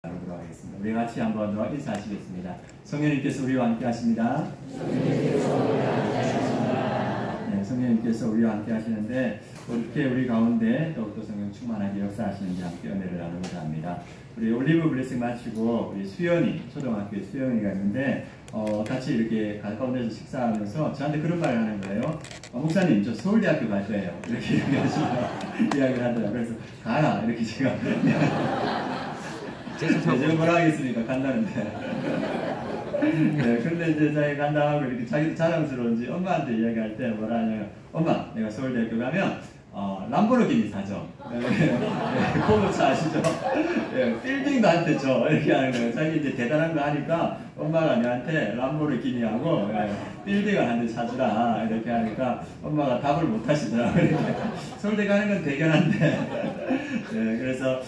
나누도록 하겠습니다. 우리 같이 한번 더 인사하시겠습니다. 성령님께서 우리와 함께 하십니다. 네, 성령님께서 우리와 함께 하시는데 어떻게 우리 가운데 더욱더 성령 충만하게 역사하시는지 함께 은혜를 나누고자 합니다. 우리 올리브 블레싱 마치고 우리 수연이, 초등학교 수연이가 있는데 같이 이렇게 가까운데서 식사하면서 저한테 그런 말을 하는 거예요. 목사님, 저 서울대학교 갈 거예요. 이렇게 얘기하시고 이야기를 하더라고요. 그래서 가라 이렇게 제가 제가 뭐라 하겠습니까? 간다는데. 네, 근데 이제 자기 간다 하고 이렇게 자기도 자랑스러운지 엄마한테 이야기할 때 뭐라 하냐면, 엄마, 내가 서울대학교 가면 람보르기니 사죠. 고급차 아시죠? 빌딩도 한테 줘. 이렇게 하는 거예요. 자기 이제 대단한 거 하니까 엄마가 내한테 람보르기니하고 빌딩을 한테 사주라. 이렇게 하니까 엄마가 답을 못 하시더라고요. 서울대 가는 건 대견한데. 네, 그래서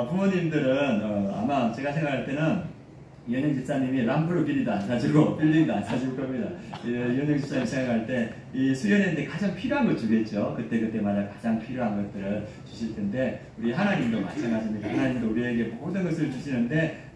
부모님들은 아마 제가 생각할 때는 이현영 집사님이 람보르기니도 안 사주고 빌딩도 안 사줄 겁니다. 이현영 집사님 생각할 때 이 수연이한테 가장 필요한 것 주겠죠. 그때마다 가장 필요한 것들을 주실 텐데 우리 하나님도 마찬가지입니다. 하나님도 우리에게 모든 것을 주시는데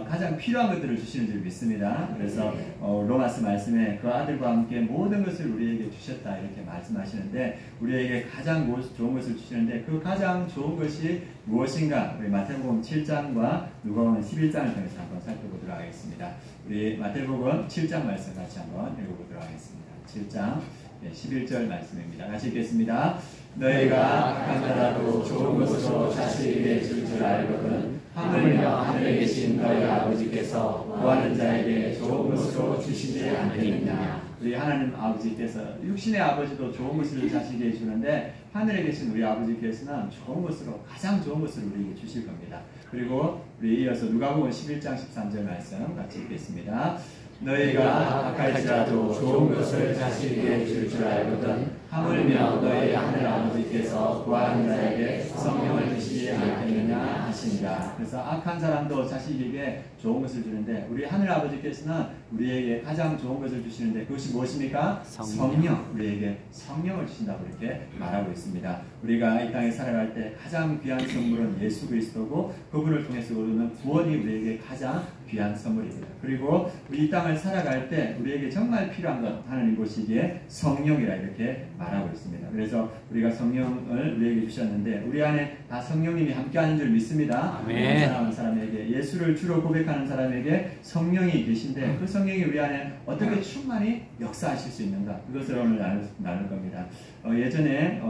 가장 필요한 것들을 주시는 줄 믿습니다. 그래서 로마서 말씀에 그 아들과 함께 모든 것을 우리에게 주셨다 이렇게 말씀하시는데 우리에게 가장 좋은 것을 주시는데 그 가장 좋은 것이 무엇인가 우리 마태복음 7장과 누가복음 11장을 통해서 한번 살펴보도록 하겠습니다. 우리 마태복음 7장 말씀 같이 한번 읽어보도록 하겠습니다. 7장 11절 말씀입니다. 같이 읽겠습니다. 너희가 악한 자라도 좋은 것으로 자식에게 줄 줄 알거든 하물며 하늘에 계신 너희 아버지께서 구하는 자에게 좋은 것으로 주시지 않겠느냐. 우리 하나님 아버지께서 육신의 아버지도 좋은 것을 자식에게 주는데 하늘에 계신 우리 아버지께서는 좋은 것으로 가장 좋은 것을 우리에게 주실 겁니다. 그리고 우리 이어서 누가복음 11장 13절 말씀 같이 읽겠습니다. 너희가 악할지라도 좋은 것을 자식에게 줄 줄 알거든 하물며 너희 하늘 아버지께서 구하는 자에게 성령을 주시지 않겠느냐 하시니라. 그래서 악한 사람도 자식에게 좋은 것을 주는데 우리 하늘 아버지께서는 우리에게 가장 좋은 것을 주시는데 그것이 무엇입니까? 성령. 우리에게 성령을 주신다고 이렇게 말하고 있습니다. 우리가 이 땅에 살아갈 때 가장 귀한 선물은 예수 그리스도고 그분을 통해서 오는 구원이 우리에게 가장 귀한 선물입니다. 그리고 우리 이 땅을 살아갈 때 우리에게 정말 필요한 것 하나님 보시기에 성령이라 이렇게 말하고 있습니다. 그래서 우리가 성령을 우리에게 주셨는데 우리 안에 다 성령님이 함께하는 줄 믿습니다. 사랑하는 사람에게 예수를 주로 고백하는 사람에게 성령이 계신데 그 성령이 우리 안에 어떻게 충만히 역사하실 수 있는가 그것을 오늘 나눌 겁니다. 예전에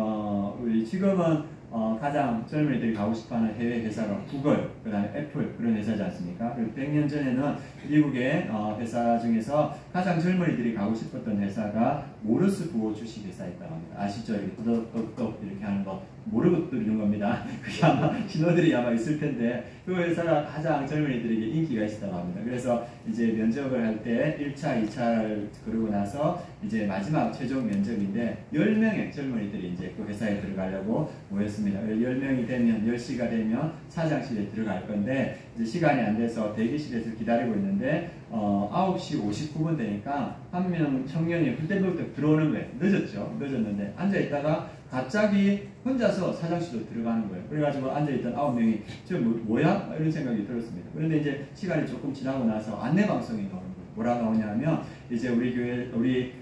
우리 지금은 가장 젊은이들이 가고 싶어하는 해외 회사가 구글, 그 다음에 애플 그런 회사지 않습니까? 그리고 100년 전에는 미국의 회사 중에서 가장 젊은이들이 가고 싶었던 회사가 모르스 부호 주식 회사였다고 합니다. 아시죠? 이렇게 똑똑똑 이렇게 하는 거 모르고 뚫리는 겁니다. 그게 아마 신호들이 아마 있을 텐데 그 회사가 가장 젊은이들에게 인기가 있었다고 합니다. 그래서 이제 면접을 할 때 1차, 2차를 그러고 나서 이제 마지막 최종 면접인데 10명의 젊은이들이 이제 그 회사에 들어가려고 모였습니다. 10명이 되면 10시가 되면 사장실에 들어갈 건데 이제 시간이 안 돼서 대기실에서 기다리고 있는데 9시 59분 되니까 한 명 청년이 그때부터 들어오는 거예요. 늦었는데 앉아있다가 갑자기 혼자서 사장실로 들어가는 거예요. 그래가지고 앉아있던 9명이 저 뭐야? 이런 생각이 들었습니다. 그런데 이제 시간이 조금 지나고 나서 안내방송이 나오는 거예요. 뭐라 나오냐면 이제 우리 교회 우리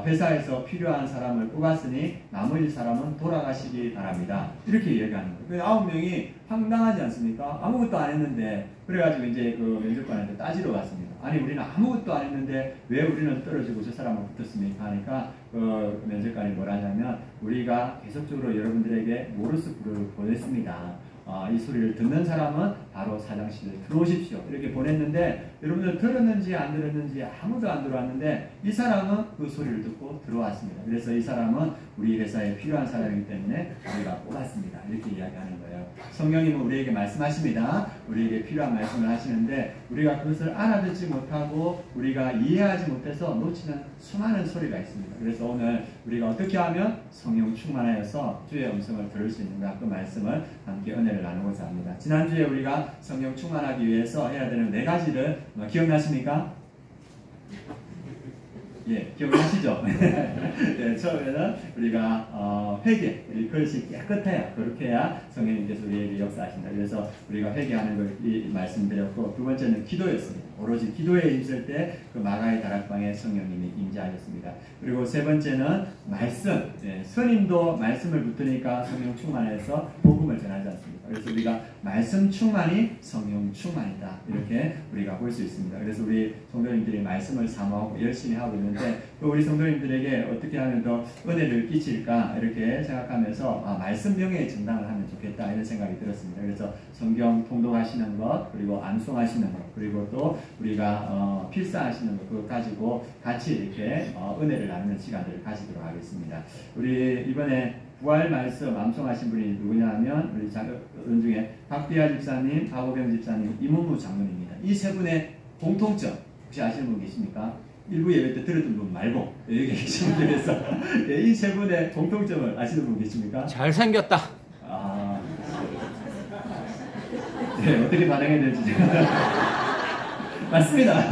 회사에서 필요한 사람을 뽑았으니 나머지 사람은 돌아가시기 바랍니다. 이렇게 얘기하는 거예요. 그래서 9명이 황당하지 않습니까? 아무것도 안 했는데 그래가지고 이제 그 면접관한테 따지러 갔습니다. 아니 우리는 아무것도 안 했는데 왜 우리는 떨어지고 저 사람은 붙었습니까? 하니까 그 면접관이 뭐라 하냐면 우리가 계속적으로 여러분들에게 모르스 부를 보냈습니다. 이 소리를 듣는 사람은 바로 사장실에 들어오십시오. 이렇게 보냈는데 여러분들 들었는지 안 들었는지 아무도 안 들어왔는데 이 사람은 그 소리를 듣고 들어왔습니다. 그래서 이 사람은 우리 회사에 필요한 사람이기 때문에 우리가 뽑았습니다. 이렇게 이야기하는 거예요. 성령님은 우리에게 말씀하십니다. 우리에게 필요한 말씀을 하시는데 우리가 그것을 알아듣지 못하고 우리가 이해하지 못해서 놓치는 수많은 소리가 있습니다. 그래서 오늘 우리가 어떻게 하면 성령 충만하여서 주의 음성을 들을 수 있는가 그 말씀을 함께 은혜를 나누고자 합니다. 지난주에 우리가 성령 충만하기 위해서 해야 되는 4가지를 기억나십니까? 예, 기억하시죠? 예, 처음에는 우리가 회개, 우리 그릇이 깨끗해야, 그렇게 해야 성령님께서 우리에게 역사하신다. 그래서 우리가 회개하는 걸 말씀드렸고, 두 번째는 기도였습니다. 오로지 기도에 있을 때 그 마가의 다락방에 성령님이 임재하셨습니다. 그리고 세 번째는 말씀. 예, 스님도 말씀을 붙으니까 성령 충만해서 복음을 전하지 않습니까? 그래서 우리가 말씀 충만이 성령 충만이다. 이렇게 우리가 볼 수 있습니다. 그래서 우리 성도님들이 말씀을 사모하고 열심히 하고 있는데, 또 우리 성도님들에게 어떻게 하면 더 은혜를 끼칠까 이렇게 생각하면서 말씀 명예의 전당을 하면 좋겠다 이런 생각이 들었습니다. 그래서 성경 통독하시는 것, 그리고 암송하시는 것, 그리고 또 우리가 필사하시는 것, 그거 가지고 같이 이렇게 은혜를 나누는 시간들을 가지도록 하겠습니다. 우리 이번에 부활 말씀 암송하신 분이 누구냐 하면 우리 분 중에 박비아 집사님, 박호병 집사님, 이문무 장로님입니다. 이 세 분의 공통점 혹시 아시는 분 계십니까? 일부 예배 때 들었던 분 말고 여기 계신 분들에서 이 세 분의 공통점을 아시는 분 계십니까? 잘생겼다. 아, 네, 어떻게 반응해야 될지 제가 맞습니다.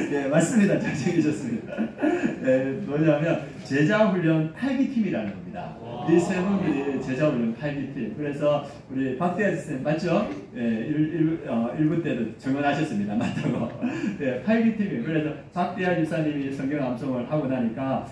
네, 맞습니다. 잘생기셨습니다. 네, 뭐냐면 제자훈련 8기팀이라는 겁니다. 이 세 분들이 제자훈련 8기팀. 그래서 우리 박대하 선생님 맞죠? 네, 1부 때도 증언하셨습니다. 맞다고. 네, 8기팀이에요. 그래서 박대하 집사님이 성경 암송을 하고 나니까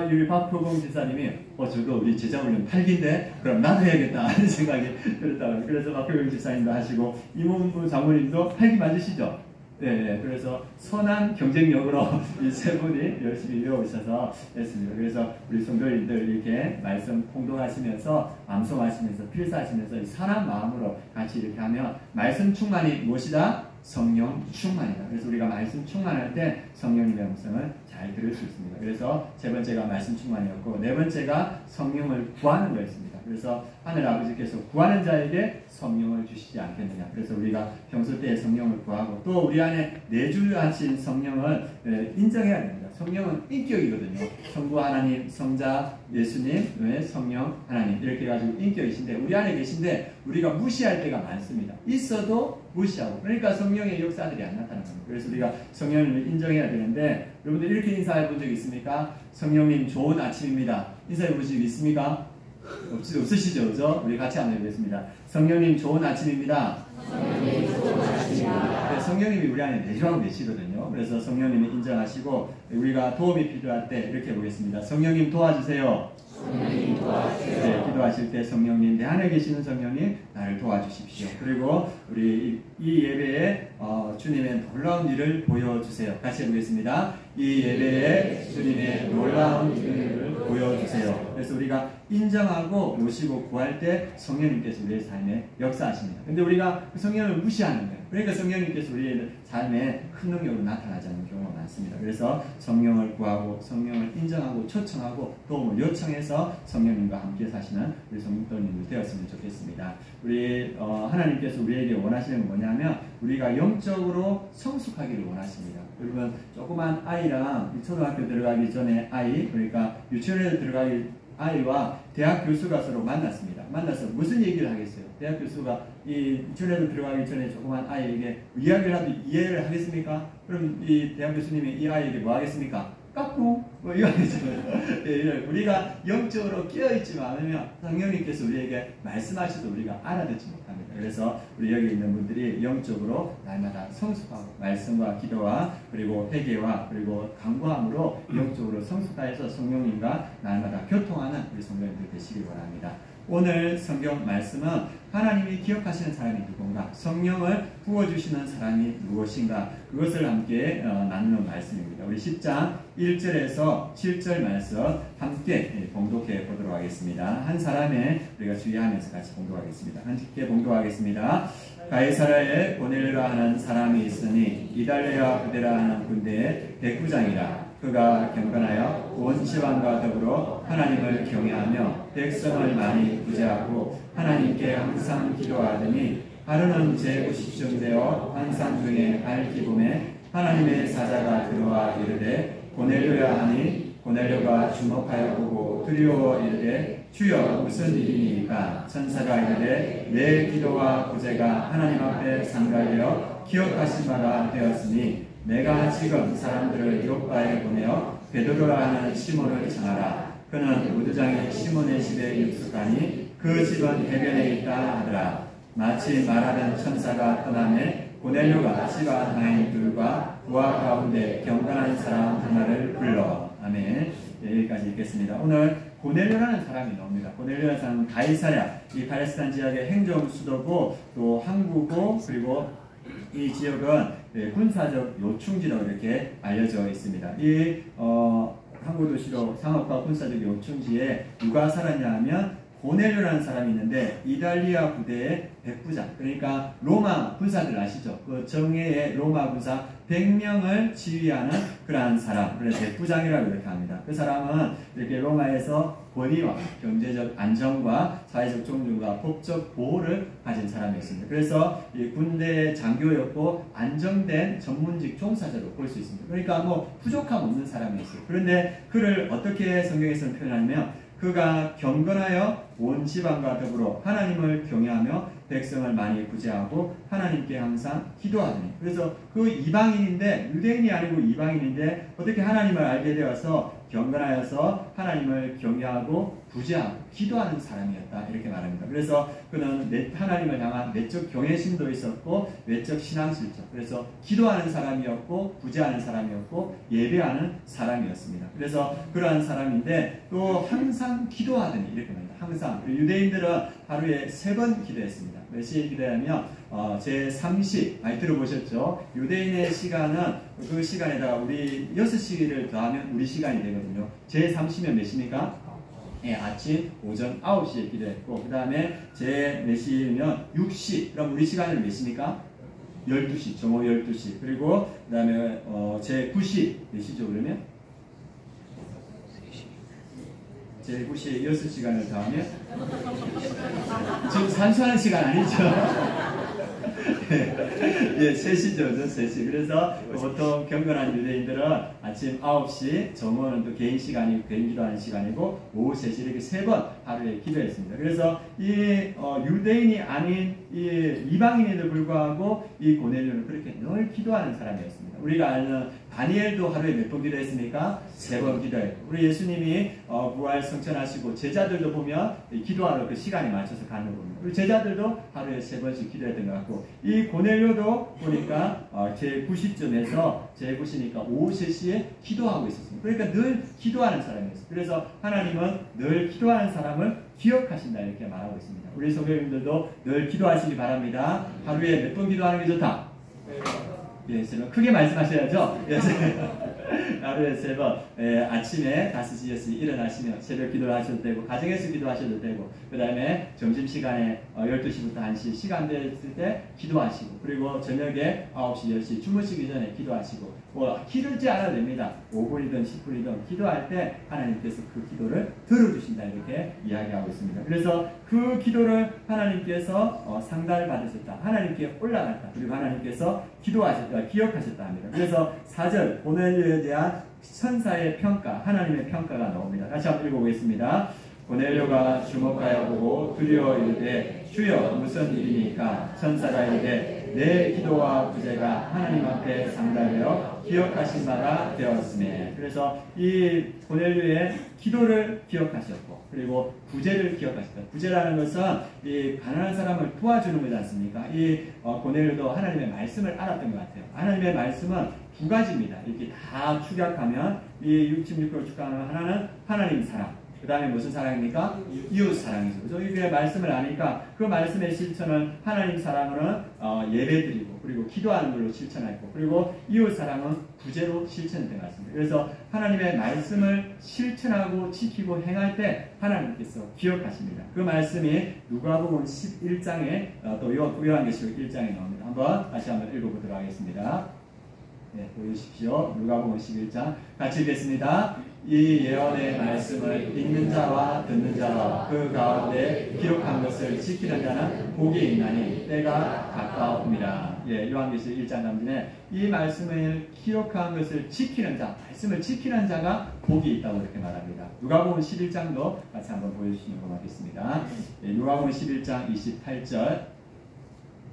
여기 박효봉 집사님이 저거 우리 제자훈련 8기인데 그럼 나도 해야겠다 하는 생각이 들었다고. 그래서 박효봉 집사님도 하시고 이문무 장모님도 8기 맞으시죠? 네, 그래서 선한 경쟁력으로 이 세 분이 열심히 이어오셔서 했습니다. 그래서 우리 성도님들 이렇게 말씀 통독하시면서 암송하시면서 필사하시면서 이 선한 마음으로 같이 이렇게 하면 말씀 충만이 무엇이다? 성령 충만이다. 그래서 우리가 말씀 충만할 때 성령님의 음성을 잘 들을 수 있습니다. 그래서 세 번째가 말씀 충만이었고, 네 번째가 성령을 구하는 거였습니다. 그래서 하늘 아버지께서 구하는 자에게 성령을 주시지 않겠느냐. 그래서 우리가 평소 때에 성령을 구하고 또 우리 안에 내주하신 성령을 인정해야 됩니다. 성령은 인격이거든요. 성부 하나님, 성자 예수님, 성령 하나님 이렇게 가지고 인격이신데 우리 안에 계신데 우리가 무시할 때가 많습니다. 있어도 무시하고, 그러니까 성령의 역사들이 안 나타나는 겁니다. 그래서 우리가 성령님을 인정해야 되는데, 여러분들 이렇게 인사해 본 적 있습니까? 성령님 좋은 아침입니다. 인사해 보신 적 있습니까? 없으시죠? 그죠? 우리 같이 한번 해보겠습니다. 성령님 좋은 아침입니다. 성령님 좋은 아침입니다. 네, 성령님이 우리 안에 내주하고 계시거든요. 그래서 성령님을 인정하시고, 우리가 도움이 필요할 때 이렇게 해보겠습니다. 성령님 도와주세요. 성령님 도와주세요. 네, 기도하실 때 성령님, 내 안에 계시는 성령님 나를 도와주십시오. 그리고 우리 이 예배에 주님의 놀라운 일을 보여주세요. 같이 해보겠습니다. 이 예배에 주님의 놀라운 일을 보여주세요. 그래서 우리가 인정하고 모시고 구할 때 성령님께서 우리의 삶에 역사하십니다. 근데 우리가 그 성령을 무시하는 거예요. 그러니까 성령님께서 우리의 삶에 큰 능력으로 나타나지 않는 경우가 많습니다. 그래서 성령을 구하고 성령을 인정하고 초청하고 도움을 요청해서 성령님과 함께 사시는 우리 성도님들 되었으면 좋겠습니다. 우리 하나님께서 우리에게 원하시는 건 뭐냐면 우리가 영적으로 성숙하기를 원하십니다. 여러분 조그만 아이랑 초등학교 들어가기 전에 아이, 그러니까 유치원에 들어가기 아이와 대학 교수가 서로 만났습니다. 만나서 무슨 얘기를 하겠어요? 대학 교수가 이 유치원에 들어가기 전에 조그만 아이에게 이야기를 하도 이해를 하겠습니까? 그럼 이 대학 교수님이 이 아이에게 뭐 하겠습니까? 깎고 뭐 이거 하겠잖아요. 네, 우리가 영적으로 깨어있지 않으면 성령님께서 우리에게 말씀하셔도 우리가 알아듣지 못합니다. 그래서 우리 여기 있는 분들이 영적으로 날마다 성숙하고 말씀과 기도와 그리고 회개와 그리고 간구함으로 영적으로 성숙하여서 성령님과 날마다 교통하는 우리 성도님들 되시길 바랍니다. 오늘 성경 말씀은 하나님이 기억하시는 사람이 누군가, 성령을 부어주시는 사람이 무엇인가, 그것을 함께 나누는 말씀입니다. 우리 10장 1절에서 7절 말씀 함께 봉독해 보도록 하겠습니다. 한 사람의 우리가 주의하면서 같이 봉독하겠습니다. 함께 봉독하겠습니다. 가이사라에 고넬료라 하는 사람이 있으니 이달레와 그데라 하는 군대의 백부장이라. 그가 경건하여 온 지방과 더불어 하나님을 경외하며 백성을 많이 구제하고 하나님께 항상 기도하더니 하루는 제90쯤 되어 환상 중에 발기품에 하나님의 사자가 들어와 이르되 고넬료야 하니 고넬료가 주목하여 보고 두려워 이르되 주여 무슨 일이니까? 천사가 이르되 내 기도와 구제가 하나님 앞에 상달되어 기억하신 바가 되었으니 내가 지금 사람들을 요바에 보내어 베드로라 하는 시몬을 청하라. 그는 우두장에 시몬의 집에 육숙하니 그 집은 해변에 있다 하더라. 마치 말하던 천사가 떠나매 고넬료가 집안 하인들과 부하 가운데 경건한 사람 하나를 불러. 아멘. 여기까지 읽겠습니다. 오늘 고넬료라는 사람이 나옵니다. 고넬료라는 사람은 가이사랴, 이 팔레스타인 지역의 행정 수도고 또 항구고, 그리고 이 지역은 군사적 요충지로 이렇게 알려져 있습니다. 이 항구 도시로 상업과 군사적 요충지에 누가 살았냐 하면 고넬료라는 사람이 있는데 이탈리아 부대의 백부장, 그러니까 로마 군사들 아시죠? 그 정예의 로마 군사 100명을 지휘하는 그러한 사람, 그래서 백부장이라고 이렇게 합니다. 그 사람은 이렇게 로마에서 권위와 경제적 안정과 사회적 존중과 법적 보호를 가진 사람이었습니다. 그래서 이 군대의 장교였고 안정된 전문직 종사자로 볼 수 있습니다. 그러니까 뭐 부족함 없는 사람이었어요. 그런데 그를 어떻게 성경에서는 표현하냐면 그가 경건하여 온 집안과 더불어 하나님을 경외하며 백성을 많이 구제하고 하나님께 항상 기도하더니. 그래서 그 이방인인데, 유대인이 아니고 이방인인데 어떻게 하나님을 알게 되어서 경건하여서 하나님을 경외하고 구제하고 기도하는 사람이었다, 이렇게 말합니다. 그래서 그는 하나님을 향한 내적 경외심도 있었고 외적 신앙실적, 그래서 기도하는 사람이었고 구제하는 사람이었고 예배하는 사람이었습니다. 그래서 그러한 사람인데 또 항상 기도하더니, 이렇게 말합니다. 항상. 유대인들은 하루에 3번 기도했습니다. 몇 시에 기도하면 제3시 많이 들어보셨죠? 유대인의 시간은 그 시간에다가 우리 6시를 더하면 우리 시간이 되거든요. 제3시면 몇 시입니까? 예, 아침, 오전 9시에 기도했고, 그 다음에 제 몇 시면 6시, 그럼 우리 시간은 몇 시입니까? 12시, 정오 12시. 그리고 그 다음에 제 9시 몇 시죠 그러면? 제 9시에 6시간을 더하면 지금 산수하는 시간 아니죠? 예, 3시죠, 3시. 그래서 보통 경건한 유대인들은 아침 9시, 정오는 또 개인 시간이고, 개인 기도하는 시간이고, 오후 3시 이렇게 3번 하루에 기도했습니다. 그래서 이 유대인이 아닌 이 이방인에도 불구하고 이 고넬료는 그렇게 늘 기도하는 사람이었습니다. 우리가 아는 다니엘도 하루에 몇 번 기도했습니까? 3번 기도했고, 우리 예수님이 부활 성천하시고 제자들도 보면 기도하러 그 시간에 맞춰서 가는 거 봅니다. 우리 제자들도 하루에 3번씩 기도했던 것 같고, 이 고넬료도 보니까 제9시쯤에서 제9시니까 오후 3시에 기도하고 있었습니다. 그러니까 늘 기도하는 사람이었어요. 그래서 하나님은 늘 기도하는 사람을 기억하신다, 이렇게 말하고 있습니다. 우리 성도님들도 늘 기도하시기 바랍니다. 하루에 몇 번 기도하는 게 좋다? 예, 크게 말씀하셔야죠. 하루에 3번, 아침에 5시, 6시 일어나시면 새벽 기도를 하셔도 되고, 가정에서 기도하셔도 되고, 그 다음에 점심시간에 12시부터 1시 시간 됐을 때 기도하시고, 그리고 저녁에 9시, 10시 주무시기 전에 기도하시고, 뭐 기도하지 않아도 됩니다. 5분이든 10분이든 기도할 때 하나님께서 그 기도를 들어주신다, 이렇게 이야기하고 있습니다. 그래서 그 기도를 하나님께서 상달받으셨다, 하나님께 올라갔다, 그리고 하나님께서 기도하셨다, 기억하셨다 합니다. 그래서 4절 고넬료에 대한 천사의 평가, 하나님의 평가가 나옵니다. 다시 한번 읽어보겠습니다. 고넬료가 주목하여 보고 두려워 이르되 주여 무슨 일이니까? 천사가 이르되 내 기도와 구제가 하나님 앞에 상달되어 기억하신 바가 되었으며. 그래서 이 고넬료의 기도를 기억하셨고, 그리고 구제를 기억하셨다. 구제라는 것은 이 가난한 사람을 도와주는 거지 않습니까? 이 고넬료도 하나님의 말씀을 알았던 것 같아요. 하나님의 말씀은 2가지입니다. 이렇게 다 축약하면 이 66개월 축약하는 하나는 하나님 사랑, 그 다음에 무슨 사랑입니까? 이웃 사랑이죠. 그래서 이게 말씀을 아니까 그 말씀의 실천을 하나님 사랑으로는 예배드리고, 그리고 기도하는 걸로 실천했고, 그리고 이웃 사랑은 구제로 실천된 것 같습니다. 그래서 하나님의 말씀을 실천하고 지키고 행할 때 하나님께서 기억하십니다. 그 말씀이 누가복음 11장에 또 요한계시록 1장에 나옵니다. 다시 한번 읽어보도록 하겠습니다. 네, 보여주십시오. 누가복음 11장 같이 읽겠습니다. 이 예언의 말씀을 읽는 자와 듣는 자와 그 가운데 기록한 것을 지키는 자는 복이 있나니 때가 가까움이라. 예, 요한계시록 1장 남진에 이 말씀을 기록한 것을 지키는 자, 말씀을 지키는 자가 복이 있다고 이렇게 말합니다. 누가복음 11장도 같이 한번 보여주시면 고맙겠습니다. 예, 누가복음 11장 28절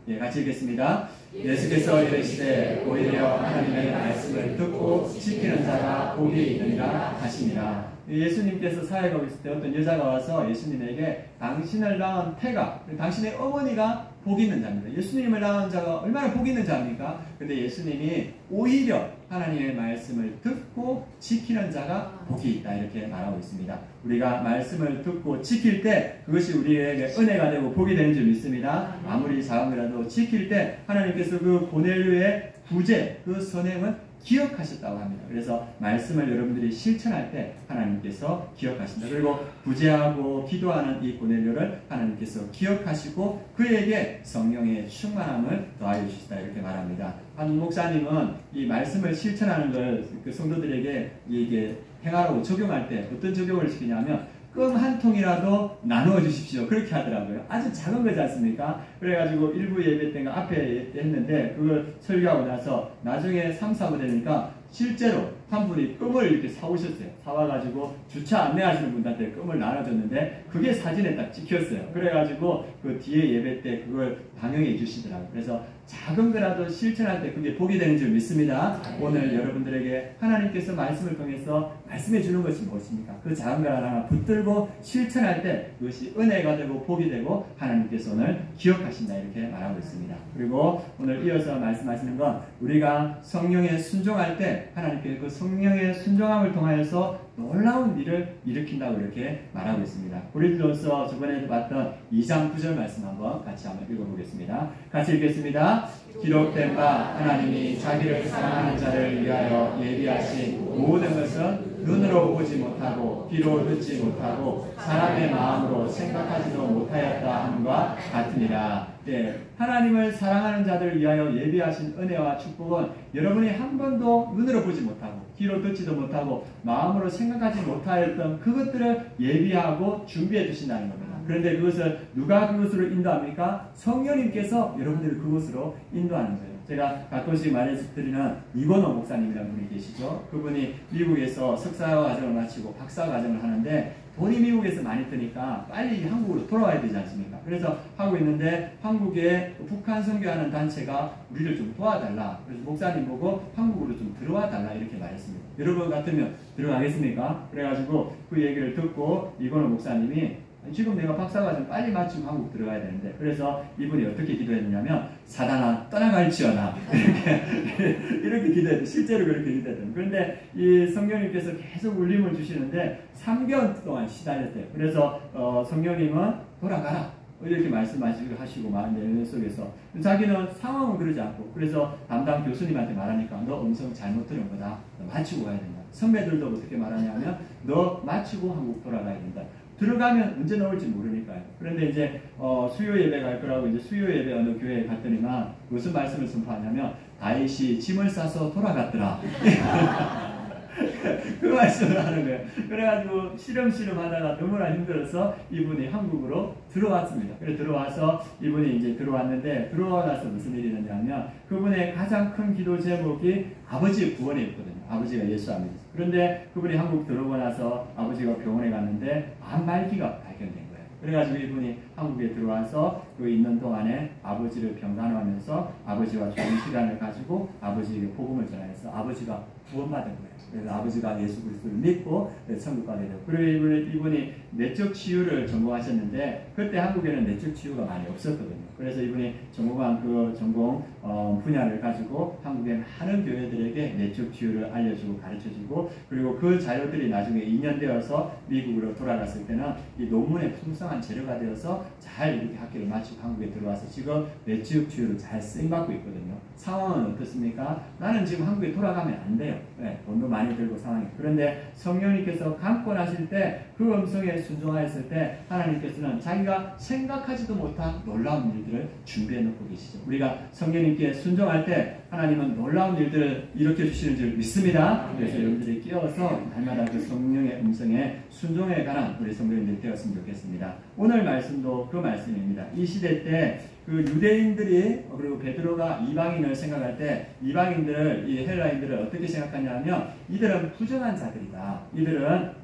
예, 같이 읽겠습니다. 예수께서 이르시되 오히려 하나님의 말씀을 듣고 지키는 자가 복이 있느니라 하시니라. 예수님께서 사역하고 있을 때 어떤 여자가 와서 예수님에게 당신을 낳은 태가, 당신의 어머니가 복이 있는 자입니다. 예수님을 낳은 자가 얼마나 복이 있는 자입니까? 근데 예수님이 오히려 하나님의 말씀을 듣고 지키는 자가 복이 있다 이렇게 말하고 있습니다. 우리가 말씀을 듣고 지킬 때 그것이 우리에게 은혜가 되고 복이 되는 줄 믿습니다. 아무리 작은 거라도 지킬 때 하나님께서 그 고넬료의 구제, 그 선행은 기억하셨다고 합니다. 그래서 말씀을 여러분들이 실천할 때 하나님께서 기억하신다. 그리고 구제하고 기도하는 이 고넬료를 하나님께서 기억하시고 그에게 성령의 충만함을 더하여 주시다 이렇게 말합니다. 한 목사님은 이 말씀을 실천하는 걸 그 성도들에게 이게 행하라고 적용할 때 어떤 적용을 시키냐면 껌 한 통이라도 나누어 주십시오. 그렇게 하더라고요. 아주 작은 거지 않습니까? 그래가지고 일부 예배 때가 앞에 했는데 그걸 설교하고 나서 나중에 3, 4부 되니까 실제로 한 분이 껌을 이렇게 사오셨어요. 사와가지고 주차 안내하시는 분한테 껌을 나눠줬는데 그게 사진에 딱 찍혔어요. 그래가지고 그 뒤에 예배 때 그걸 방영해 주시더라고요. 그래서 작은 거라도 실천할 때 그게 복이 되는 줄 믿습니다. 오늘 여러분들에게 하나님께서 말씀을 통해서 말씀해 주는 것이 무엇입니까? 그 작은 걸 하나 붙들고 실천할 때 그것이 은혜가 되고 복이 되고 하나님께서 오늘 기억하신다 이렇게 말하고 있습니다. 그리고 오늘 이어서 말씀하시는 건 우리가 성령에 순종할 때 하나님께서 그 성령의 순종함을 통하여서 놀라운 일을 일으킨다고 이렇게 말하고 있습니다. 고린도서 저번에 봤던 2장 9절 말씀 한번 같이 한번 읽어보겠습니다. 같이 읽겠습니다. 기록된 바 하나님이 자기를 사랑하는 자를 위하여 예비하신 모든 것은 눈으로 보지 못하고 귀로 듣지 못하고 사람의 마음으로 생각하지도 못하였다 함과 같으니라. 예, 하나님을 사랑하는 자들을 위하여 예비하신 은혜와 축복은 여러분이 한 번도 눈으로 보지 못하고 귀로 듣지도 못하고 마음으로 생각하지 못하였던 그것들을 예비하고 준비해 주신다는 겁니다. 그런데 그것을 누가 그것으로 인도합니까? 성령님께서 여러분들을 그것으로 인도하는 거예요. 제가 가끔씩 말해드리는 이건호 목사님이라는 분이 계시죠. 그분이 미국에서 석사 과정을 마치고 박사 과정을 하는데 돈이 미국에서 많이 드니까 빨리 한국으로 돌아와야 되지 않습니까? 그래서 하고 있는데 한국에 북한 선교하는 단체가 우리를 좀 도와달라. 그래서 목사님 보고 한국으로 좀 들어와 달라 이렇게 말했습니다. 여러분 같으면 들어가겠습니까? 그래가지고 그 얘기를 듣고 이건호 목사님이 지금 내가 박사과정 빨리 마치고 한국 들어가야 되는데 그래서 이분이 어떻게 기도했느냐면 사단아 떠나갈지어다 이렇게 기도했대. 실제로 그렇게 기도했대요. 그런데 이 성령님께서 계속 울림을 주시는데 3개월 동안 시달렸대요. 그래서 성령님은 돌아가라 이렇게 말씀하시고 마음의 속에서 자기는 상황은 그러지 않고 그래서 담당 교수님한테 말하니까 너 음성 잘못 들은 거다. 너 마치고 가야 된다. 선배들도 어떻게 말하냐면 너 마치고 한국 돌아가야 된다. 들어가면 언제 나올지 모르니까요. 그런데 이제 수요 예배 갈 거라고 이제 수요 예배 어느 교회에 갔더니만 무슨 말씀을 선포하냐면 다윗이 짐을 싸서 돌아갔더라. 그 말씀을 하는 거예요. 그래가지고 시름시름 하다가 너무나 힘들어서 이분이 한국으로 들어왔습니다. 그래서 들어와서 이분이 이제 들어왔는데 들어와서 무슨 일이 있느냐면 그분의 가장 큰 기도 제목이 아버지의 구원이었거든요. 아버지가 예수 안 믿었어요. 그런데 그분이 한국 들어오고 나서 아버지가 병원에 갔는데 암 말기가 발견된 거예요. 그래가지고 이분이 한국에 들어와서 그 있는 동안에 아버지를 병간호하면서 아버지와 좋은 시간을 가지고 아버지에게 복음을 전하여서 아버지가 구원받은 거예요. 그래서 아버지가 예수 그리스도를 믿고 천국 가게 되고 그리고 이분이 내적 치유를 전공하셨는데 그때 한국에는 내적 치유가 많이 없었거든요. 그래서 이분이 전공한 그 전공 분야를 가지고 한국의 많은 교회들에게 내적 치유를 알려주고 가르쳐주고 그리고 그 자료들이 나중에 2년 되어서 미국으로 돌아갔을 때는 이 논문에 풍성한 재료가 되어서 잘 이렇게 학교를 마치고 한국에 들어와서 지금 내적 치유를 잘 쓰임받고 있거든요. 상황은 어떻습니까? 나는 지금 한국에 돌아가면 안 돼요. 네, 돈도 많이 들고 상황이. 그런데 성령님께서 감고 나실 때 그 음성에 순종하였을 때 하나님께서는 자기가 생각하지도 못한 놀라운 일들을 준비해 놓고 계시죠. 우리가 성령님께 순종할 때 하나님은 놀라운 일들을 일으켜 주시는 줄 믿습니다. 그래서 여러분들이 끼어서 날마다 그 성령의 음성에 순종해 가는 우리 성도님들이 되었으면 좋겠습니다. 오늘 말씀도 그 말씀입니다. 이 시대 때 그 유대인들이 그리고 베드로가 이방인을 생각할 때 이방인들을 이 헬라인들을 어떻게 생각하냐면 이들은 부정한 자들이다. 이들은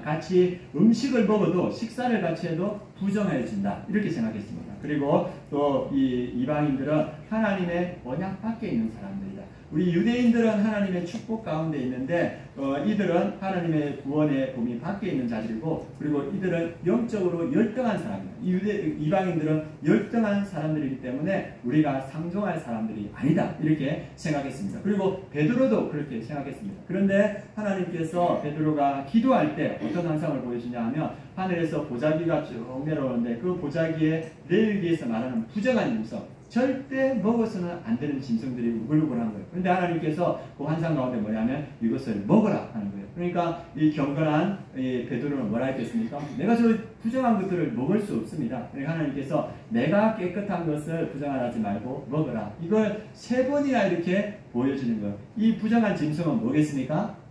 같이 음식을 먹어도 식사를 같이 해도 부정해진다. 이렇게 생각했습니다. 그리고 또 이 이방인들은 하나님의 언약 밖에 있는 사람들이다. 우리 유대인들은 하나님의 축복 가운데 있는데 이들은 하나님의 구원의 범위 밖에 있는 자들이고 그리고 이들은 영적으로 열등한 사람이다. 이방인들은 열등한 사람들이기 때문에 우리가 상종할 사람들이 아니다. 이렇게 생각했습니다. 그리고 베드로도 그렇게 생각했습니다. 그런데 하나님께서 베드로가 기도할 때 어떤 환상을 보여주냐 하면 하늘에서 보자기가 쭉 내려오는데 그 보자기에 레위기에서 말하는 부정한 짐승 절대 먹어서는 안 되는 짐승들이 우글우글한 거예요. 그런데 하나님께서 그 환상 가운데 뭐냐면 이것을 먹어라 하는 거예요. 그러니까 이 경건한 이 베드로는 뭐라 했겠습니까? 내가 저 부정한 것들을 먹을 수 없습니다. 그러니까 하나님께서 내가 깨끗한 것을 부정하지 말고 먹어라. 이걸 3번이나 이렇게 보여주는 거예요. 이 부정한 짐승은 뭐겠습니까?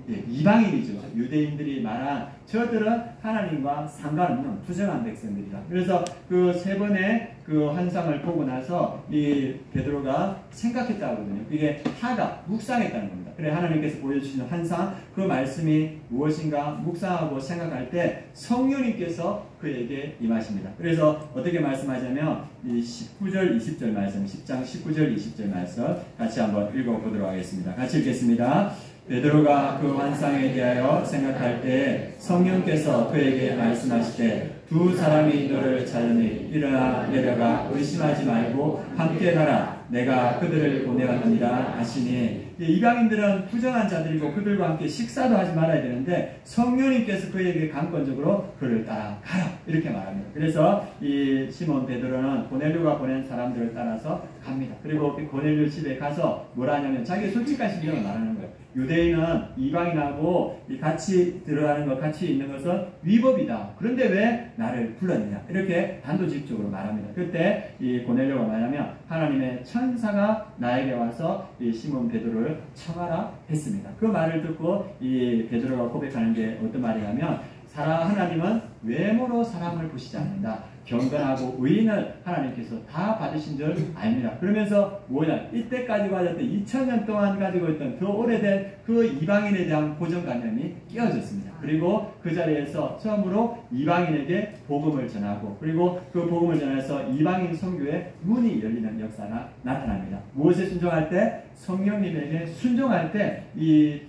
이방인이죠. 유대인들이 말한 저들은 하나님과 상관없는 부정한 백성들이다. 그래서 그 3번의 그 환상을 보고 나서 이 베드로가 생각했다고 하거든요. 그게 하가 묵상했다는 겁니다. 그래 하나님께서 보여주시는 환상 그 말씀이 무엇인가 묵상하고 생각할 때 성령님께서 그에게 임하십니다. 그래서 어떻게 말씀하자면 이 19절 20절 말씀 10장 19절 20절 말씀 같이 한번 읽어보도록 하겠습니다. 같이 읽겠습니다. 베드로가 그 환상에 대하여 생각할 때 성령께서 그에게 말씀하시되 두 사람이 너를 찾으니 일어나 내려가 의심하지 말고 함께 가라. 내가 그들을 보내왔느니라 하시니 이방인들은 부정한 자들이고 그들과 함께 식사도 하지 말아야 되는데 성령님께서 그에게 강권적으로 그를 따라가라 이렇게 말합니다. 그래서 이 시몬 베드로는 고넬료가 보낸 사람들을 따라서 갑니다. 그리고 고넬료 집에 가서 뭐라 하냐면 자기의 솔직한 심정을 말하는 거예요. 유대인은 이방인하고 같이 들어가는 것, 같이 있는 것은 위법이다. 그런데 왜 나를 불렀느냐? 이렇게 단도직입적으로 말합니다. 그때 이 고넬료가 말하면 하나님의 천사가 나에게 와서 이 시몬 베드로를 청하라 했습니다. 그 말을 듣고 이 베드로가 고백하는 게 어떤 말이냐면 하나님은 외모로 사람을 보시지 않는다. 경건하고 의인을 하나님께서 다 받으신 줄 압니다. 그러면서 뭐냐 이때까지 가졌던 2000년 동안 가지고 있던 더 오래된 그 이방인에 대한 고정관념이 깨어졌습니다. 그리고 그 자리에서 처음으로 이방인에게 복음을 전하고 그리고 그 복음을 전해서 이방인 선교의 문이 열리는 역사가 나타납니다. 무엇에 순종할 때? 성령님에게 순종할 때 이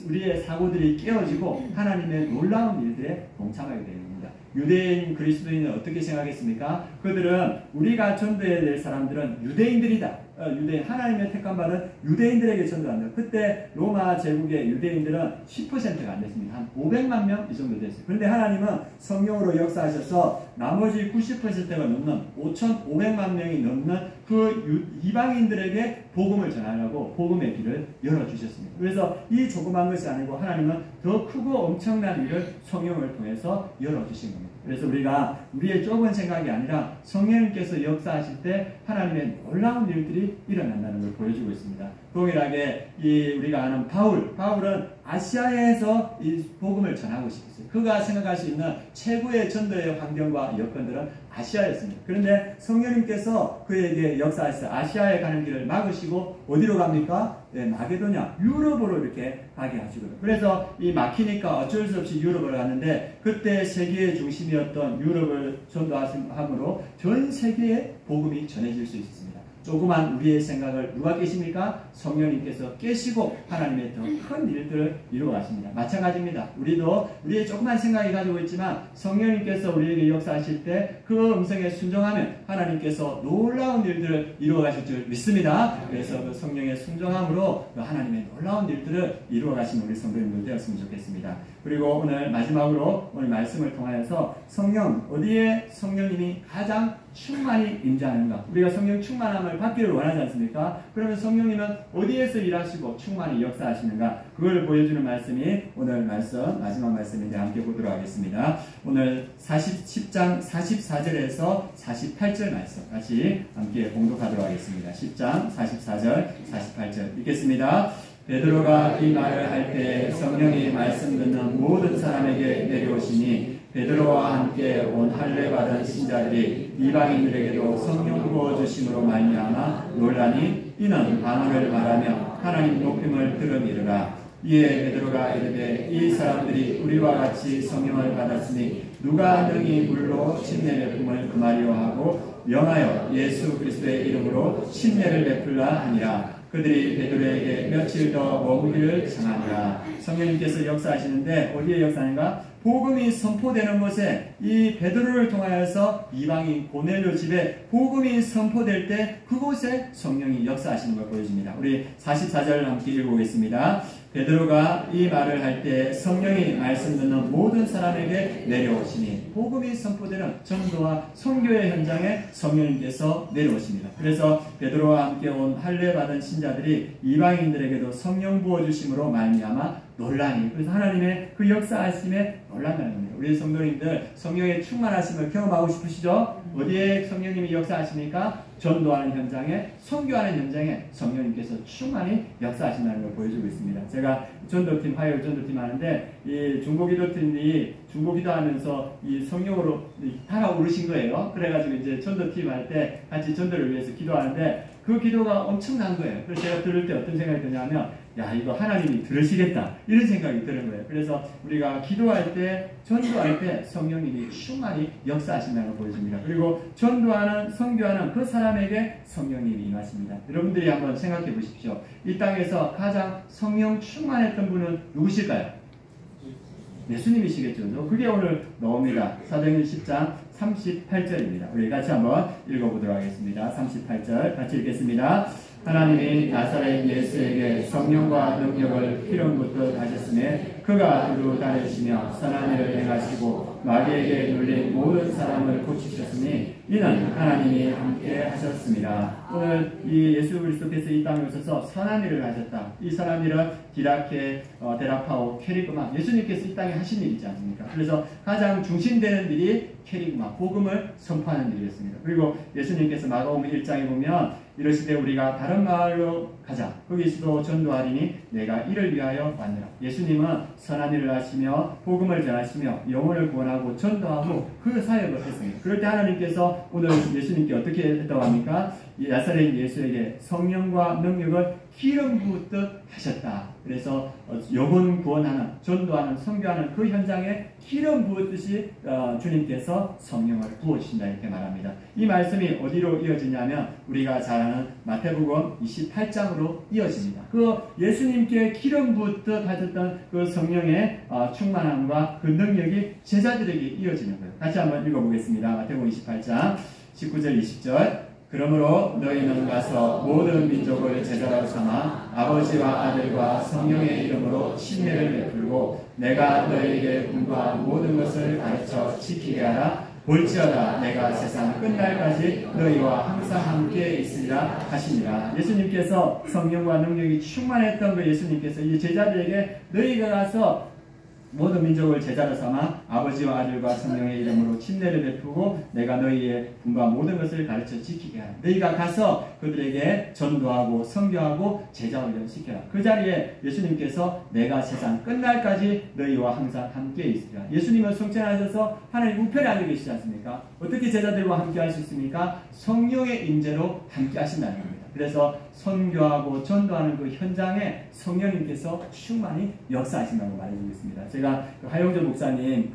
우리의 사고들이 깨어지고 하나님의 놀라운 일들에 동참하게 됩니다. 유대인 그리스도인은 어떻게 생각했습니까? 그들은 우리가 전도해야 될 사람들은 유대인들이다. 유대인 하나님의 택한 바는 유대인들에게 전도한다. 그때 로마 제국의 유대인들은 10%가 안 됐습니다. 한 500만 명 이 정도 됐어요. 그런데 하나님은 성령으로 역사하셔서 나머지 90%가 넘는 5,500만 명이 넘는 그 이방인들에게 복음을 전하려고 복음의 길을 열어주셨습니다. 그래서 이 조그만 것이 아니고 하나님은 더 크고 엄청난 일을 성령을 통해서 열어주신 겁니다. 그래서 우리가 우리의 좁은 생각이 아니라 성령님께서 역사하실 때 하나님의 놀라운 일들이 일어난다는 걸 보여주고 있습니다. 동일하게 우리가 아는 바울은 아시아에서 이 복음을 전하고 싶었어요. 그가 생각할 수 있는 최고의 전도의 환경과 여건들은 아시아였습니다. 그런데 성령님께서 그에게 역사하셔서 아시아에 가는 길을 막으시고 어디로 갑니까? 마게도냐, 유럽으로 이렇게 가게 하시거든요. 그래서 이 막히니까 어쩔 수 없이 유럽을 갔는데 그때 세계의 중심이었던 유럽을 전도함으로 전 세계에 복음이 전해질 수 있었습니다. 조그만 우리의 생각을 누가 깨십니까? 성령님께서 깨시고 하나님의 더 큰 일들을 이루어 가십니다. 마찬가지입니다. 우리도 우리의 조그만 생각이 가지고 있지만 성령님께서 우리에게 역사하실 때 그 음성에 순종하면 하나님께서 놀라운 일들을 이루어 가실 줄 믿습니다. 그래서 그 성령의 순종함으로 그 하나님의 놀라운 일들을 이루어 가시는 우리 성도님들 되었으면 좋겠습니다. 그리고 오늘 마지막으로 오늘 말씀을 통하여서 성령, 어디에 성령님이 가장 충만히 임재하는가? 우리가 성령 충만함을 받기를 원하지 않습니까? 그러면 성령님은 어디에서 일하시고 충만히 역사하시는가? 그걸 보여주는 말씀이 오늘 말씀, 마지막 말씀인데 함께 보도록 하겠습니다. 오늘 10장 44절에서 48절 말씀 같이 함께 봉독하도록 하겠습니다. 10장 44절, 48절 읽겠습니다. 베드로가 이 말을 할 때 성령이 말씀 듣는 모든 사람에게 내려오시니 베드로와 함께 온 할례 받은 신자들이 이방인들에게도 성령 부어주심으로 말미암아 놀라니 이는 방언을 말하며 하나님 높임을 들음이르라. 이에 베드로가 이르되 이 사람들이 우리와 같이 성령을 받았으니 누가 능히 물로 침례 베품을 금하리요 하고 명하여 예수 그리스도의 이름으로 침례를 베풀라 하니라. 그들이 베드로에게 며칠 더 머무기를 청하니라. 성령님께서 역사하시는데 어디에 역사하는가? 복음이 선포되는 곳에 이 베드로를 통하여서 이방인 고넬료 집에 복음이 선포될 때 그곳에 성령이 역사하시는 걸 보여줍니다. 우리 44절 함께 읽어보겠습니다. 베드로가 이 말을 할 때 성령이 말씀 듣는 모든 사람에게 내려오시니 복음이 선포되는 전도와 선교의 현장에 성령님께서 내려오십니다. 그래서 베드로와 함께 온 할례 받은 신자들이 이방인들에게도 성령 부어주심으로 말미암아 놀라니. 그래서 하나님의 그 역사하심에 놀란다는 겁니다. 우리 성도님들 성령의 충만하심을 경험하고 싶으시죠? 어디에 성령님이 역사하십니까? 전도하는 현장에, 선교하는 현장에 성령님께서 충만히 역사하신다는 걸 보여주고 있습니다. 제가 전도팀, 화요일 전도팀 하는데 이 중보기도팀이 중보기도하면서 이 성령으로 달아오르신 거예요. 그래가지고 이제 전도팀 할 때 같이 전도를 위해서 기도하는데 그 기도가 엄청난 거예요. 그래서 제가 들을 때 어떤 생각이 드냐면 야, 이거 하나님이 들으시겠다 이런 생각이 드는 거예요. 그래서 우리가 기도할 때, 전도할 때 성령님이 충만히 역사하신다는 걸 보여줍니다. 그리고 전도하는, 선교하는 그 사람에게 성령님이 임하십니다. 여러분들이 한번 생각해 보십시오. 이 땅에서 가장 성령 충만했던 분은 누구실까요? 예수님이시겠죠. 그게 오늘 나옵니다. 사도행전 10장 38절입니다. 우리 같이 한번 읽어보도록 하겠습니다. 38절 같이 읽겠습니다. 하나님이 나사렛 예수에게 성령과 능력을 기름붓듯 하셨으며 그가 두루 다니시며 선한 일을 행하시고 마귀에게 눌린 모든 사람을 고치셨으니 이는 하나님이 함께 하셨습니다. 오늘 이 예수 그리스도께서 이 땅에 오셔서 선한 일을 하셨다. 이 선한 일은 디다케, 데라파오, 캐리그마, 예수님께서 이 땅에 하신 일 있지 않습니까? 그래서 가장 중심되는 일이 캐리그마, 복음을 선포하는 일이었습니다. 그리고 예수님께서 마가복음 1장에 보면 이러시되 우리가 다른 마을로 가자. 거기서도 전도하리니 내가 이를 위하여 왔느라. 예수님은 선한 일을 하시며 복음을 전하시며 영혼을 구원하고 전도하고 그 사역을 했습니다. 그럴 때 하나님께서 오늘 예수님께 어떻게 했다고 합니까? 나사렛 예수에게 성령과 능력을 기름 부었듯 하셨다. 그래서 영혼 구원하는, 전도하는, 선교하는 그 현장에 기름 부었듯이 주님께서 성령을 부어주신다 이렇게 말합니다. 이 말씀이 어디로 이어지냐면 우리가 잘 아는 마태복음 28장으로 이어집니다. 그 예수님께 기름 부었듯 하셨던 그 성령의 충만함과 그 능력이 제자들에게 이어지는 거예요. 다시 한번 읽어보겠습니다. 마태복음 28장 19절 20절 그러므로 너희는 가서 모든 민족을 제자로 삼아 아버지와 아들과 성령의 이름으로 침례를 베풀고 내가 너희에게 분부한 모든 것을 가르쳐 지키게 하라. 볼지어다 내가 세상 끝날까지 너희와 항상 함께 있으리라 하시니라. 예수님께서 성령과 능력이 충만했던 그 예수님께서 이 제자들에게 너희가 가서 모든 민족을 제자로 삼아 아버지와 아들과 성령의 이름으로 침례를 베푸고 내가 너희의 분부한 모든 것을 가르쳐 지키게 하라. 너희가 가서 그들에게 전도하고 선교하고 제자 훈련시켜라. 그 자리에 예수님께서 내가 세상 끝날까지 너희와 항상 함께 있으리라. 예수님은 성천하셔서 하나님 우편에 앉아 계시지 않습니까? 어떻게 제자들과 함께 할 수 있습니까? 성령의 임재로 함께 하신다는 겁니다. 그래서 선교하고 전도하는 그 현장에 성령님께서 충만히 역사하신다고 말해주고 있습니다. 제가 하용조 목사님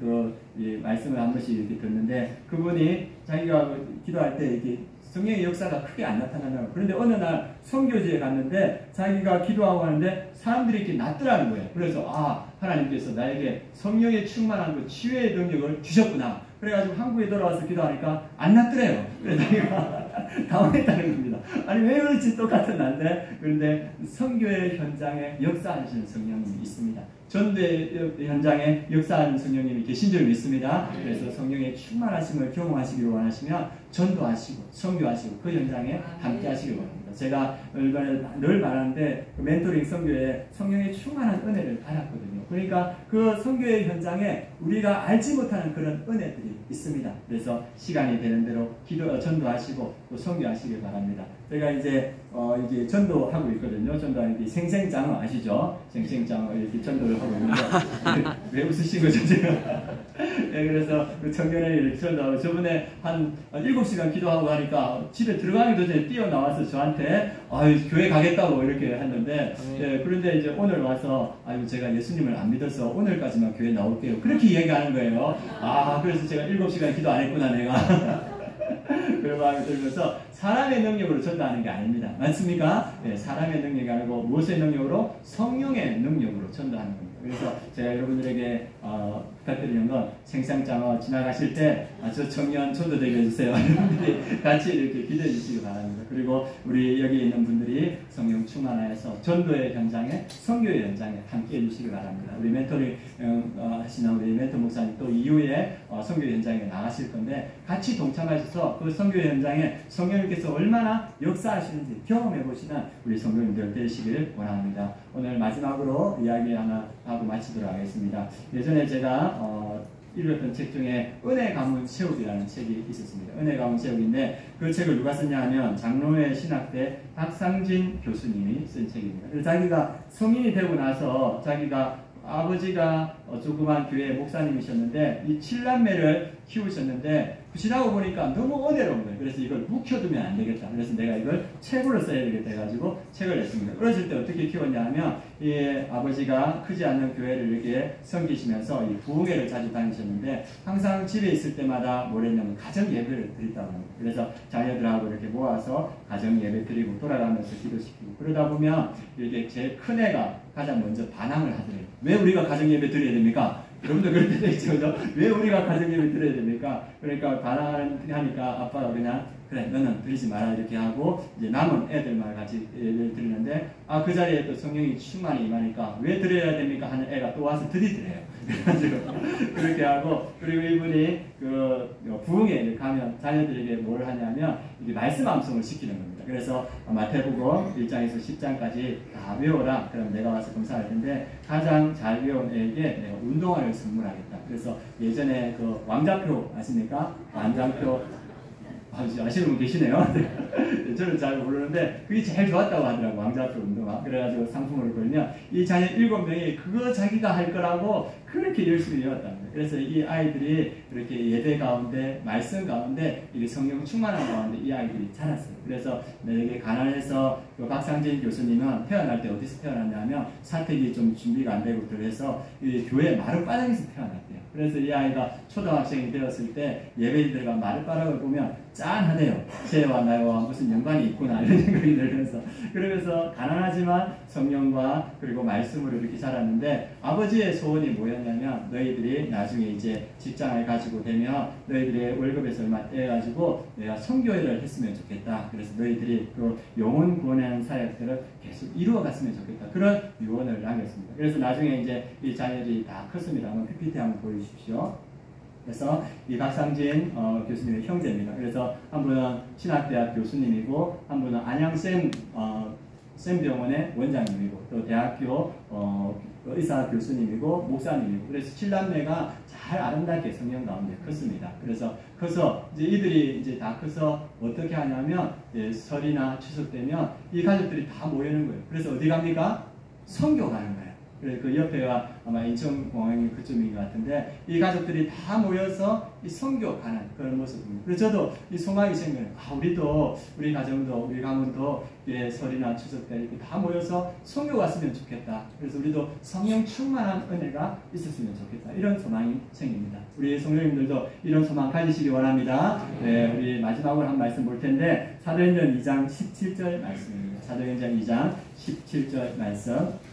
말씀을 한 번씩 이렇게 듣는데 그분이 자기가 기도할 때 이렇게 성령의 역사가 크게 안 나타나는. 그런데 어느 날 선교지에 갔는데 자기가 기도하고 하는데 사람들이 이렇게 낫더라는 거예요. 그래서 하나님께서 나에게 성령의 충만한 그 치유의 능력을 주셨구나. 그래가지고 한국에 돌아와서 기도하니까 안 낫더래요. 그래서 자기가 당황했다는 겁니다. 아니 왜 그렇지 똑같은 난데 그런데 선교의 현장에 역사하시는 성령님이 있습니다. 전도의 현장에 역사하는 성령님이 계신 줄 믿습니다. 그래서 성령의 충만하심을 경험하시기를 원하시면 전도하시고 선교하시고 그 현장에 함께 하시길 바랍니다. 제가 늘 말하는데 그 멘토링 선교에 성령의 충만한 은혜를 받았거든요. 그러니까 그 선교의 현장에 우리가 알지 못하는 그런 은혜들이 있습니다. 그래서 시간이 되는 대로 전도하시고 또 선교하시길 바랍니다. 제가 이제 이게 전도하고 있거든요. 전도하는 게 생생장어 아시죠? 생생장어 이렇게 전도를 하고 있는데 왜 웃으신 거죠 지금? 네, 그래서 그 청년회 이렇게 전도하고 저번에 한 7시간 기도하고 하니까 집에 들어가기도 전에 뛰어나와서 저한테 교회 가겠다고 이렇게 했는데 그런데 이제 오늘 와서 제가 예수님을 안 믿어서 오늘까지만 교회 나올게요. 그렇게 이야기하는 거예요. 그래서 제가 7시간 기도 안 했구나 내가. 그런 마음이 들면서 사람의 능력으로 전도하는 게 아닙니다. 맞습니까? 네, 사람의 능력이 아니고 무엇의 능력으로? 성령의 능력으로 전도하는 겁니다. 그래서 제가 여러분들에게 부탁드리는 건 생상장어 지나가실 때 저 청년 전도되게 해주세요. 여러분들이 같이 이렇게 기도해 주시기 바랍니다. 그리고 우리 여기 있는 분들이 성령 충만하여서 전도의 현장에 선교의 현장에 함께 해주시기 바랍니다. 우리 멘토링 하시는 우리 멘토 목사님 또 이후에 선교 현장에 나가실 건데 같이 동참하셔서 그 선교 현장에 성령님께서 얼마나 역사하시는지 경험해 보시는 우리 성도님들 되시길 원합니다. 오늘 마지막으로 이야기 하나 하고 마치도록 하겠습니다. 예전에 제가 읽었던 책 중에 은혜 가문 체육이라는 책이 있었습니다. 은혜 가문 체육인데 그 책을 누가 썼냐 하면 장로회 신학대 박상진 교수님이 쓴 책입니다. 그래서 자기가 성인이 되고 나서 자기가 아버지가 조그만 교회 목사님이셨는데 이 7남매를 키우셨는데 지나고 보니까 너무 은혜로운 거예요. 그래서 이걸 묵혀두면 안 되겠다. 그래서 내가 이걸 책으로 써야 되겠다 해가지고 책을 냈습니다. 어렸을 때 어떻게 키웠냐 하면 이 아버지가 크지 않는 교회를 이렇게 섬기시면서 이 부흥회를 자주 다니셨는데 항상 집에 있을 때마다 뭘 했냐면 가정 예배를 드린다고 합니다. 그래서 자녀들하고 이렇게 모아서 가정 예배 드리고 돌아가면서 기도시키고 그러다 보면 이렇게 제일 큰 애가 가장 먼저 반항을 하더래요. 왜 우리가 가정 예배 드려야 됩니까? 여러분도 그럴 때도 있죠. 왜 우리가 가정 예배 드려야 됩니까? 그러니까 반항하니까 아빠가 그냥 그래 너는 드리지 마라 이렇게 하고 이제 남은 애들만 같이 예배를 드리는데 그 자리에 또 성령이 충만히 임하니까 왜 드려야 됩니까? 하는 애가 또 와서 드리더래요. 그래가지고 그렇게 하고 그리고 이분이 그 부흥회에 가면 자녀들에게 뭘 하냐면 이게 말씀 암송을 시키는 겁니다. 그래서 마태복음 1장에서 10장까지 다 외워라. 그럼 내가 와서 검사할 텐데 가장 잘 외운 애에게 내가 운동화를 선물하겠다. 그래서 예전에 그 왕자표 아십니까? 왕자표 아시는 분 계시네요. 저는 잘 모르는데 그게 제일 좋았다고 하더라고. 왕자표 운동화. 그래가지고 상품을 걸면 이 자녀 7명이 그거 자기가 할 거라고 그렇게 열심히 외웠답니다. 그래서 이 아이들이 이렇게 예배 가운데 말씀 가운데 이게 성령 충만한 가운데 이 아이들이 자랐어요. 그래서 되게 가난해서 그 박상진 교수님은 태어날 때 어디서 태어났냐면 사택이 좀 준비가 안 되고 그래서 이 교회 마룻바닥에서 태어났대요. 그래서 이 아이가 초등학생이 되었을 때 예배인들과 마룻바닥을 보면 짠하대요. 쟤와 나와 무슨 연관이 있구나 이런 생각이 들면서 그러면서 가난하지만 성령과 그리고 말씀으로 이렇게 자랐는데 아버지의 소원이 뭐였냐면 너희들이 나중에 이제 직장을 가지고 되면 너희들의 월급에서 얼마 떼가지고 내가 선교회를 했으면 좋겠다. 그래서 너희들이 그 영혼 구원하는 사역들을 계속 이루어갔으면 좋겠다. 그런 유언을 남겼습니다. 그래서 나중에 이제 이 자녀들이 다 컸습니다. 한번 PPT 한번 보여주십시오. 그래서 이 박상진 교수님의 형제입니다. 그래서 한 분은 신학대학 교수님이고 한 분은 안양샘 샘병원의 원장님이고 또 대학교 의사 교수님이고 목사님이고 그래서 7남매가 잘 아름답게 성령 가운데 컸습니다. 그래서 커서 이제 이들이 이제 다 커서 어떻게 하냐면 설이나 추석 되면 이 가족들이 다 모이는 거예요. 그래서 어디 갑니까? 선교 가는 거예요. 그 옆에가 아마 인천공항이 그쯤인 것 같은데 이 가족들이 다 모여서 이 선교 가는 그런 모습입니다. 그래서 저도 이 소망이 생겨요. 우리도 우리 가정도 우리 가문도 설이나 추석 때 이렇게 다 모여서 선교 갔으면 좋겠다. 그래서 우리도 성령 충만한 은혜가 있었으면 좋겠다. 이런 소망이 생깁니다. 우리 성도님들도 이런 소망 가지시기 원합니다. 네, 우리 마지막으로 한 말씀 볼 텐데 사도행전 2장 17절 말씀입니다. 사도행전 2장 17절 말씀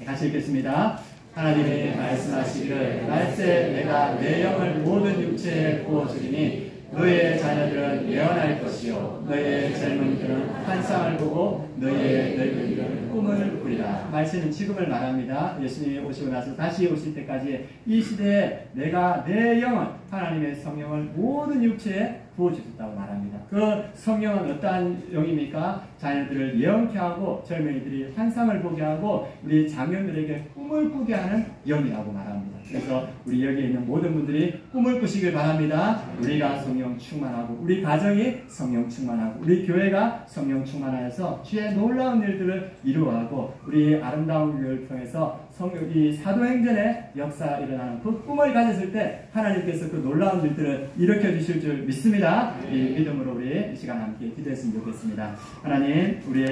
같이 읽겠습니다. 하나님이 말씀하시기를 날새 내가 내 영을 모든 육체에 부어주리니 너희의 자녀들은 예언할 것이요 너희의 젊은이들은 환상을 보고 너희의 늙은이들은 꿈을 꾸리라. 말씀은 지금을 말합니다. 예수님이 오시고 나서 다시 오실 때까지 이 시대에 내가 내 영을 하나님의 성령을 모든 육체에 부어주셨다고 말합니다. 그 성령은 어떠한 영입니까? 자녀들을 예언케 하고 젊은이들이 환상을 보게 하고 우리 장년들에게 꿈을 꾸게 하는 영이라고 말합니다. 그래서 우리 여기 있는 모든 분들이 꿈을 꾸시길 바랍니다. 우리가 성령 충만하고 우리 가정이 성령 충만하고 우리 교회가 성령 충만하여서 주의 놀라운 일들을 이루어가고 우리 아름다운 교회를 통해서 이 사도행전의 역사 일어나는 그 꿈을 가졌을 때 하나님께서 그 놀라운 일들을 일으켜 주실 줄 믿습니다. 이 믿음으로 우리 이 시간 함께 기도했으면 좋겠습니다. 하나님 우리의